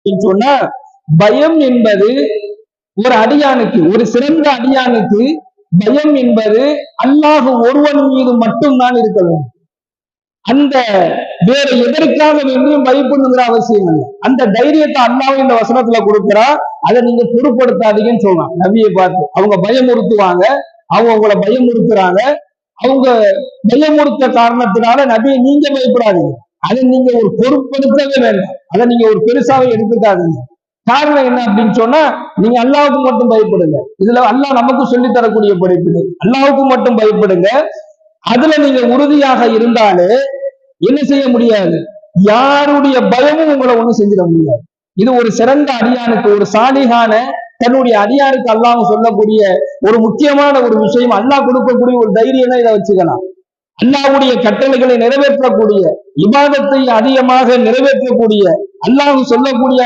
அப்படின்னு சொன்னா, பயம் என்பது ஒரு அடியானுக்கு, ஒரு சிறந்த அடியானுக்கு பயம் என்பது அல்லாஹ் ஒருவன் மீது மட்டும்தான் இருக்க வேண்டும். அந்த வேற எதற்காக வேண்டியும் பயப்படணுங்கிற அவசியம் இல்லை. அந்த தைரியத்தை அல்லாஹ் இந்த வசனத்துல கொடுக்கிறா. அதை நீங்க பொருட்படுத்தாதீங்கன்னு சொல்லலாம். நபியை பார்த்து அவங்க பயமுறுத்துவாங்க, அவங்க உங்களை பயமுறுத்துறாங்க. அவங்க பயமுறுத்த காரணத்தினால நபியை நீங்க பயப்படாதீங்க. அதை நீங்க ஒரு பொருட்படுத்தவே வேண்டாம். அதை நீங்க ஒரு பெருசாவே எடுத்துக்காதீங்க. காரணம் என்ன அப்படின்னு சொன்னா, நீங்க அல்லாஹ்வுக்கு மட்டும் பயப்படுங்க. இதுல அல்லாஹ் நமக்கு சொல்லி தரக்கூடிய படிப்பு. அல்லாஹ்வுக்கு மட்டும் பயப்படுங்க. அதுல நீங்க உறுதியாக இருந்தாலே என்ன செய்ய முடியாது, யாருடைய பயமும் உங்களை ஒண்ணும் செஞ்சிட முடியாது. இது ஒரு சிறந்த அடியானுக்கு, ஒரு சாலிகான தன்னுடைய அடியாருக்கு அல்லாஹ் சொல்லக்கூடிய ஒரு முக்கியமான ஒரு விஷயம். அல்லாஹ் கொடுக்கக்கூடிய ஒரு தைரியம் தான் இதை வச்சுக்கலாம். அல்லாஹ்வுடைய கட்டளைகளை நிறைவேற்றக்கூடிய, இபாதத்தை அதிகமாக நிறைவேற்றக்கூடிய, அல்லாஹ் சொல்லக்கூடிய